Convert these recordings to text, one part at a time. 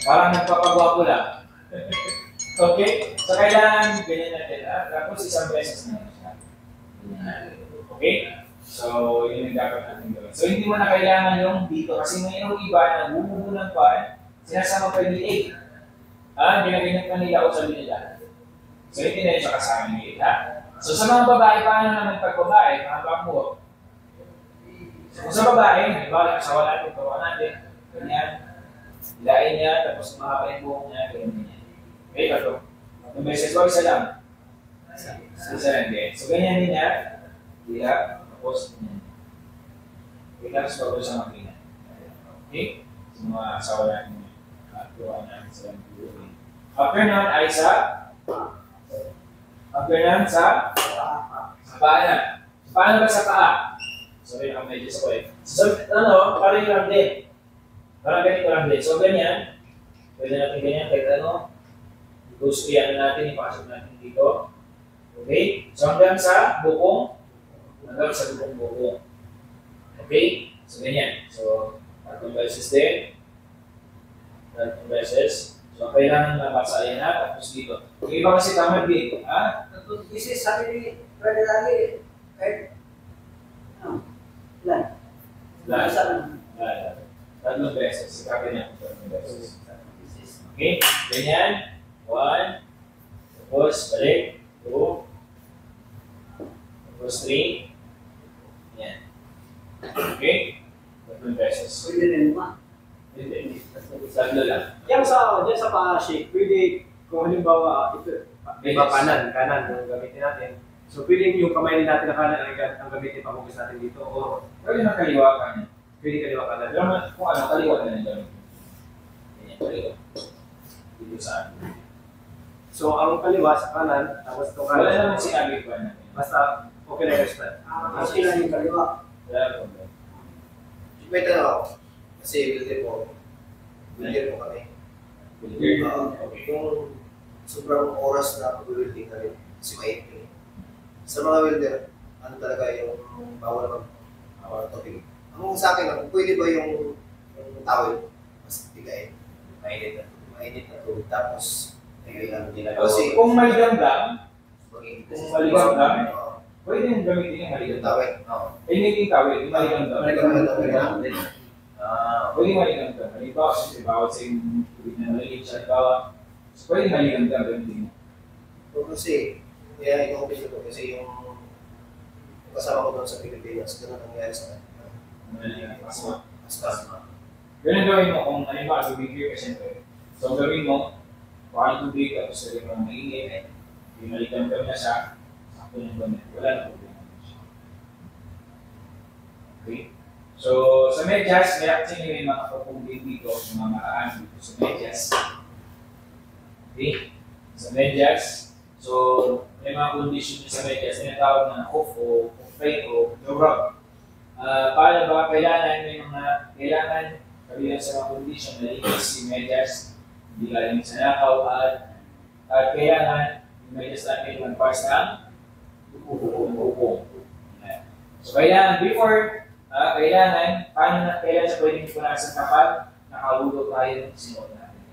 Parang nagpapagwapo lang. Okay? So, kailangan ganyan natin. Tapos, isang beses na siya. Okay? So, yun yung dapat natin gawin. So, hindi mo na kailangan yung dito. Kasi mayroong iba na bumubo ng pan, sinasama pa yung liig. Ginaganyan pa nila o sabi nila. So, hindi na siya kasama nila. So, sa mga babae, paano naman pag babae, mga bago? So, kung sa babae, halimbawa, asawa natin, gawa natin, ganyan, hilain niya, tapos mahaba yung buhok niya, ganyan. Okay, ito. Yung beses ko, isa lang. Isa lang din. So, ganyan din niya. Hila, tapos, tapos bago sa makina. Okay? So, mga asawa natin, gawa natin sa buhok. After nun, ay sa paa. Paano ba sa paa? Sorry, ang medyo sa ko eh. So, parang yung lang din. Parang ganito lang din. So, ganyan. Pwede natin ganyan, kahit ano. Gusto yan natin, ipasok natin dito. Okay? So, hanggang sa bukong. Okay? So, ganyan. So, 3 beses din. 3 beses. So, kailangan nabasahin na, tapos dito. Yung iba kasi tamad din. Kasi sabi ni Brother lagi, kahit, ilan? 3 beses. Sikapin niya 3 beses. Okay? Ganyan. 1. Tapos, balik. 2. Tapos, 3. Yan. Okay? 3 beses. Pwede rin ma. Hindi. 3 lang. Yan sa pa-shake, pwede, kung halimbawa, ito, diba kanan ang gamitin natin. So, pwede yung kamay natin na kanan ang gamitin pag-focus natin dito. O, Pwede na kaliwa ka niya. pwede kaliwa kanan. Pero kung ano, kaliwa na yung gamitin. Ganyan, kaliwa. Dito sa akin. So, ang kaliwa sa kanan, tapos itong Wala kanan. naman sinabi ko na. Basta, okay na yung start. Kasi lang yung kaliwa. Wala problem. May tanong ako. Kasi builder po kami. Okay. Yung sobrang oras na pag-building na rin, kasi maipin. Sa mga welder, ano talaga yung bawal mag-topic. Ang sa akin, pwede ba yung towel, mas bigay, mainit na tubig, tapos nagiging nila. Kasi Kung maligam-gam, maging kung maligam-gam, pwede yung gamitin yung maligam-gam. towel. Oo. Hindi yung tawid, yung maligam-gam. Pwede maligam-gam. Halimbawa, kasi bawat sa yung tubig na maliit siya, halimbawa, pwede maligam-gam gamitin. Kasi, kaya ino-office ko kasi yung kasama ko doon sa Pilipinas, ganun ang nangyari sa akin. Asma. Ganun gawin mo kung halimbawa, tubig ka siyempre. So, gawin mo, kuhaan tubig, tapos sa rin mo maingit, yung maligam-gam na siya, sakto yung gamit. Wala na problema na siya. Okay? So, sa medyas, may actually may mga kapupugin dito, yung mga maraan dito sa medyas. Okay? Sa medyas, so, may mga condition sa medyas, tinatawag na off o off-rate o no-rub. Paano ba? Kailangan kabilang sa mga condition na linis yung medyas, hindi galing sa nakaw at kailangan yung medyas natin mag-pass ng bukong. So, kailangan kailangan siya pwedeng punasan kapag nakahulog tayo ng sinuot natin.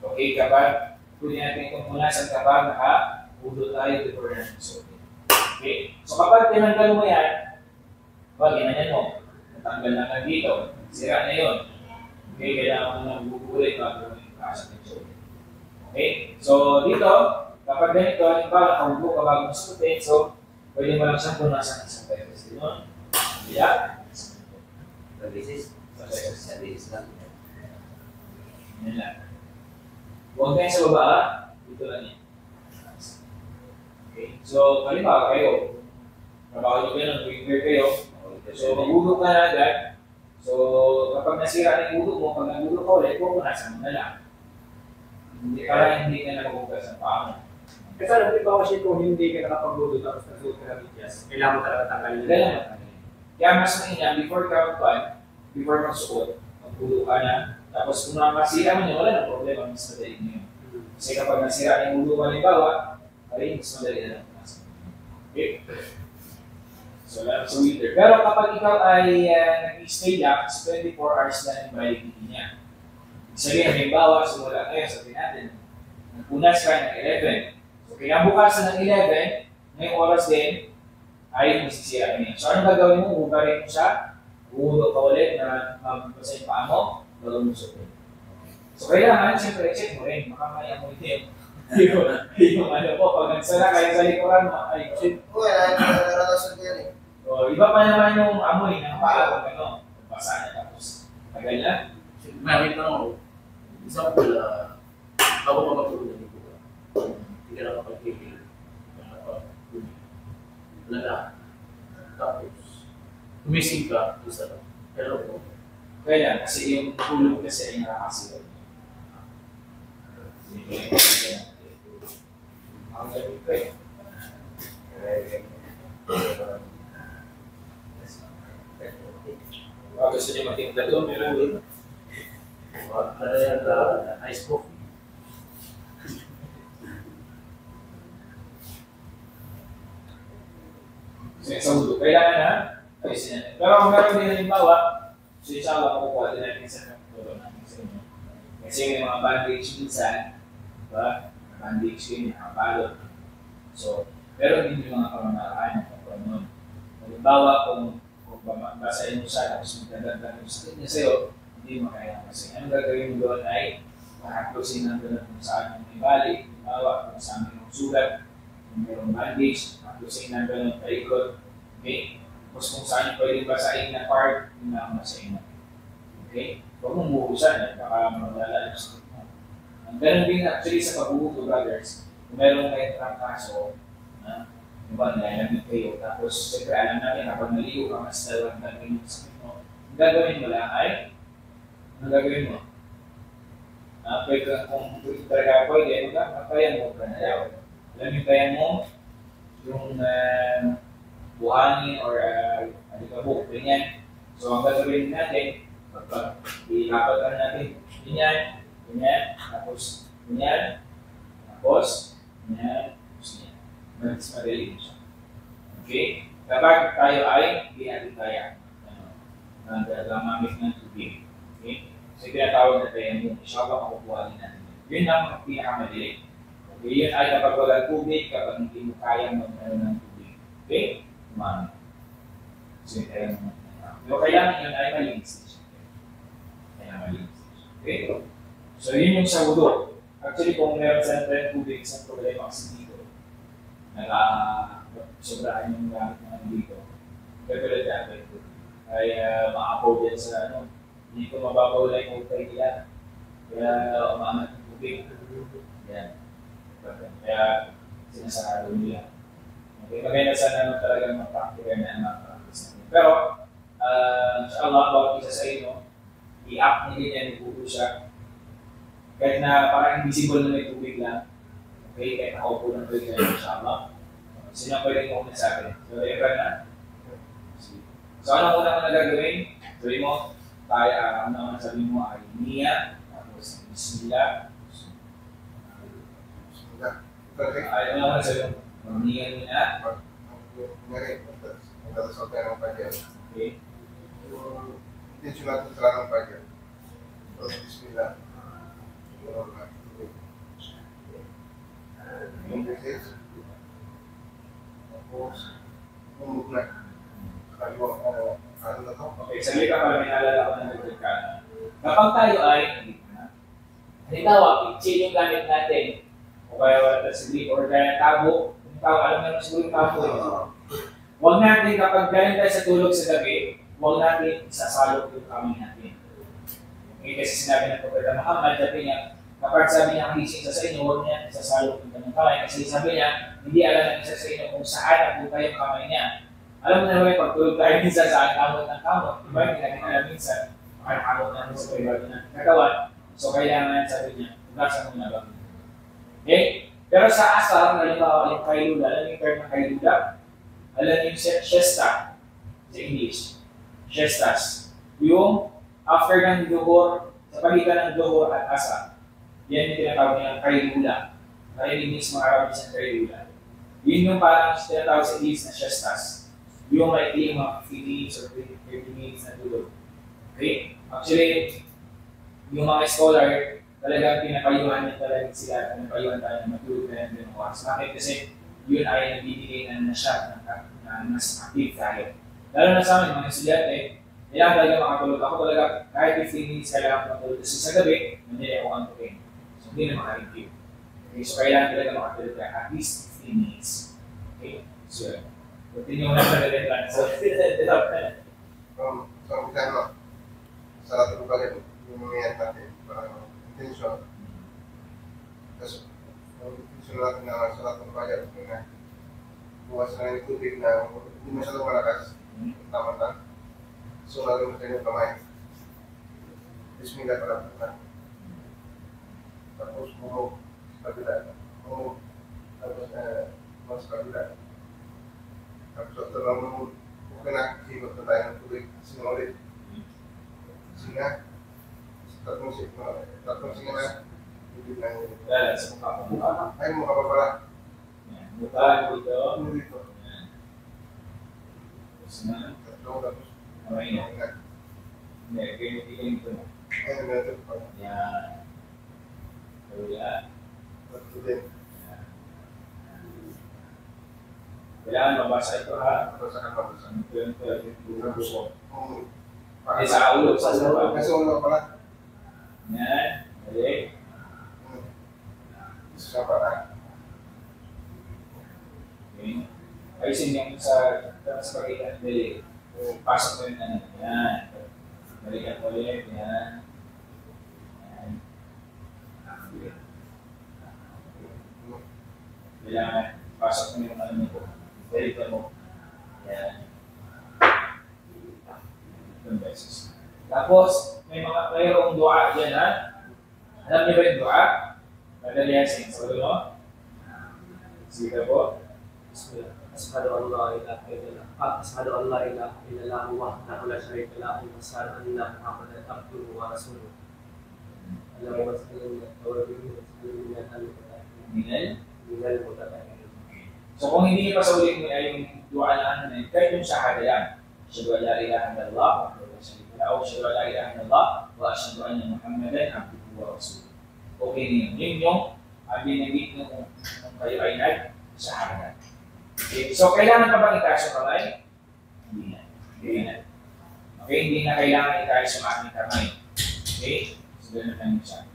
Okay, kapag pwede natin itong punasan kapag nakahulog tayo before natin suotin. Okay, so kapag tinanggal mo yan, ginanyan mo, natanggal na nga dito, sira na yun. Okay, kailangan mo nang bubulit bago mo yung kaasa ng suotin. Okay, so dito, kapag ganito, halimbawa nakahulog ka bago mo suotin, so pwede mo lang siyang punasan isang beses. Diba? Yeah. Services lang. Yan lang. Huwag kayo sa baba, dito lang yan. Okay. So, halimbawa kayo, trabaho nyo kayo, nag-weaver kayo, so maghulog ka na agad. So, kapag nasira na yung hulog mo, pag naghulog ka ulit, pupunasan mo na lang. Para hindi ka na magugas ang paa mo. Kasi alam ko kasi kung hindi ka nakapag-load tapos nag-load ka na medyas, kailangan mo talaga tanggalin yun. Kaya mas mainam, before magsuot, maghulog ka na, tapos kung masira mo niya, wala na problema, mas madali niyo. Kasi kapag nasira na yung hulog mo, halimbawa, mas madali na lang. Okay? So, lang sa winter. Pero kapag ikaw ay nag-stay lang, 24 hours na yung validity niya. Sabihin, halimbawa, simula ngayon, sabihin natin, nagpunas ka ng 11. So, kinabukasan ng 11, ngayong oras din, ay masisira ka niya. So, anong gagawin mo? Hugarin mo siya, uhulo ka ulit na magbasa yung paa mo, gagawin mo siya. So, kailangan, siyempre, check mo rin, makamaya mo ito yung ano po, pag nagsara kayo sa likuran mo, ay, shit. Oo, naranasan ko yan eh. So, iba pa naman yung amoy ng paa, pag ano, basa na tapos. Tagal na. Nakita ko, example, bago ka matulog ng buka, hindi ka nakapagpigil. Wala. Tapos, tumising ka, isa lang. Pero, Kaya kasi yung tulog kasi ay nakakasira. Ang gabi ko eh. Gusto niyo matimpla doon, meron doon. ano yan, ice coffee. Sa ulo, kailangan na ayusin natin. Pero kung meron din halimbawa, so inshallah makukuha din natin sa tulong natin sa inyo. Kasi yung mga bandage minsan, diba? Bandage yun, nakabalot. So, meron din yung mga pamamaraan ng pagpanon. Halimbawa, kung basahin mo siya, tapos magdadagdag yung sakit niya sa'yo, hindi mo kaya kasi. Anong gagawin mo doon ay makaklosin ng doon kung saan yung may balik, halimbawa, kung saan yung sugat, kung mayroong bandage, makaklosin ng doon ng paikot, okay? Tapos kung saan yung pwedeng basahin na part, yun na ang basahin na. Okay? Huwag mong buhusan, baka magdala yung sakit mo. Ang ganun din actually sa pagbuhuto, brothers, kung mayroong kayong trangkaso, diba, nilalamig kayo, tapos siyempre alam namin kapag naligo ka, mas dalawang gagawin yung sakit mo. Ang gagawin mo lang ay, ang gagawin mo? Pwede kung talaga pwede, kaya mo ka na daw. Alam yung kaya mo, yung buhangin or alikabok, ganyan. So ang gagawin natin, ikapagkan natin, ganyan, ganyan, tapos ganyan, tapos ganyan, tapos ganyan. Mas madali siya. Okay? Kapag tayo ay hindi natin kaya gamamit ng tubig. Okay? So tinatawag na tayo yung inshallah makukuha din natin. Yun ang pinakamadali. Okay? Yun ay kapag walang tubig, kapag hindi mo kaya magkaroon ng tubig. Okay? Kumamit. So yun tayo naman. Pero kailangan yun ay malinis na siya. Kailangan malinis na siya. Okay? So yun yung sa wudu. Actually kung meron sa natin tubig, isang problema kasi dito. Sobrahan yung gamit ng dito. Pero dati ay ma-upload yan sa ano. Hindi ko mababaw lang yung utay nila. Kaya umamat ng tubig. Yan. Kaya sinasarado nila. Okay, maganda sana talagang mag-practical na mag-practice natin. Pero, inshallah, bawat isa sa inyo, i-up nyo din yan, ibuto siya. Kahit na parang invisible na may tubig lang. Okay, kahit nakaupo ng tubig na inshallah. Sino pwede mo sa akin? So, i-run na. So, ano muna mo na gagawin? Sabi mo, tayo, ano ang sabi mo ay niya, tapos bismillah. Ay, ano ang sabi mo? Niya muna. Okay. Intention natin talagang pagyan. Bismillah. Tapos, umog na. Ano na to? Okay, sabi ka pala may naalala ko na nagkaka. Kapag tayo ay, halimbawa, picture yung gamit natin, o kaya wala sige, or kaya tabo, yung tabo, alam naman siguro yung tabo yun. Huwag natin, kapag galing tayo sa tulog sa gabi, huwag natin isasalok yung kamay natin. Okay, kasi sinabi ng Propeta Muhammad, sabi niya, kapag sabi niya ang ising sa inyo, huwag niya isasalok yung kanyang kamay. Kasi sabi niya, hindi alam ng isa sa inyo kung saan napunta yung kamay niya. Alam mo na naman, pag tulog tayo minsan saan kamot ng kamot. Diba? Hindi natin alam minsan, kamot ng sa privado ng katawan. So, kailangan sabi niya, hugasan mo na ba? Okay? Pero sa asar, halimbawa, yung kailula, alam yung term ng kailula? Alam yung siesta sa English. Siestas. Yung after ng duhur, sa pagitan ng duhur at asar. Yan yung tinatawag niya kailula. Narinig sa mga Arabis ng kailula. Yun yung parang tinatawag sa English na siestas. Yung maikli mga 50 minutes or 30 minutes na tulog. Okay? Actually, yung mga scholar, talagang pinapayuhan niya talaga sila, pinapayuhan tayo na matulog na yung oras. Bakit? Kasi yun ay nagbibigay na siya na mas active tayo. Lalo na sa amin, mga estudyante, kailangan talaga makatulog. Ako talaga, kahit 15 minutes kailangan ko matulog. Kasi sa gabi, hindi ako antukin. So, hindi na maka-review. Okay, so kailangan talaga makatulog ka at least 15 minutes. Okay? So, continue na sa deadline. So, So, magkano? Sa lahat ng bagay, yung mga natin, parang intention. Kasi, ang intention natin na sa lahat ng bagay, na bukas na yung tubig na hindi masyadong malakas, tama na. So, lalo mo tayo yung kamay. Bismillah para punta. Tapos, bumog sa kabila. Bumog. Tapos, mas kabila. Tapos, ito lang mo, okay na, himot na tayo ng tubig. Sinulit. Singa. Tatlong singa na. Tubig na yun. dahil sa mukha. Ay, mukha pa pala. Mukha dito. Ano dito? Tapos na. Tatlong tapos. Kamay na. Ingat. Hindi, ganyan ito. Ay, meron pa. Yan. Kaya, Tatlo din. kailangan mabasa ito ha. Tapos sa kapatid. Tapos ko. Kung Sa ulo, sa ulo. Kasi ulo pala. Yan. Balik. Isa para. Okay. Ayusin yung sa pagitan. Balik. Pasok mo yung ano. Yan. Balikan ko ulit. Yan. Yan. Kailangan pasok mo yung ano nito. Balikan mo. Yan. Itong beses. Tapos, mayroong dua dyan ha. Alam niyo ba yung dua? Madali yan sa ulo mo. Sige po. أشهد أن لا إله إلا الله أشهد أن لا إله إلا الله وحده لا شريك له وأشهد أن محمدا عبده ورسوله اللهم صل على وسلم Minal. من المتقين. So kung hindi pa sa ulit mo ay yung dua na ano na yun, kahit yung shahada yan. Asyhadu an la ilaha illallah wa asyhadu an la ilaha illallah wa asyhadu anna Muhammadan abduhu wa rasuluh. Okay na yun. Yun yung binigit nung kayo ay nag-shahada. Okay. So kailangan pa bang itaas yung kamay? Hindi na. Hindi na. Okay, hindi na kailangan itaas yung aking kamay. Okay? So ganun lang siya.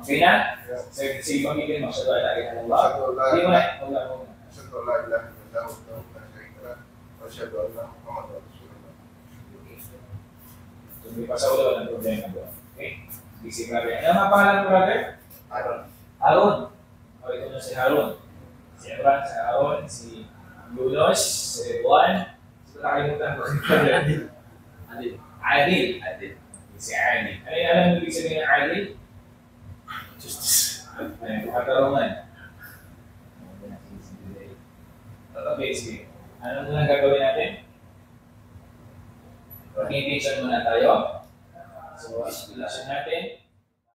Okay na? Sige, magiging mo. Asyhadu an la ilaha illallah. Hindi mo na. Wala mo. أشهد أن لا إله إلا الله وحده لا شريك له وأشهد أن محمدا رسول الله. So, hindi pa sa ulo, walang problema doon. Okay? Busy brother. Ano nga pangalan mo, brother? Aaron. Harun. O, ito na si Harun. Si Ebran, si Harun, si Yunus, si Ridwan. So, nakalimutan ko. Adil. Adil. Adil. Si Adil. Ano yung alam mo ibig sabihin ng Adil? Justice. Ayun, katarungan. Okay, sige. Ano muna gagawin natin? Pag-intention muna tayo. So, explanation natin.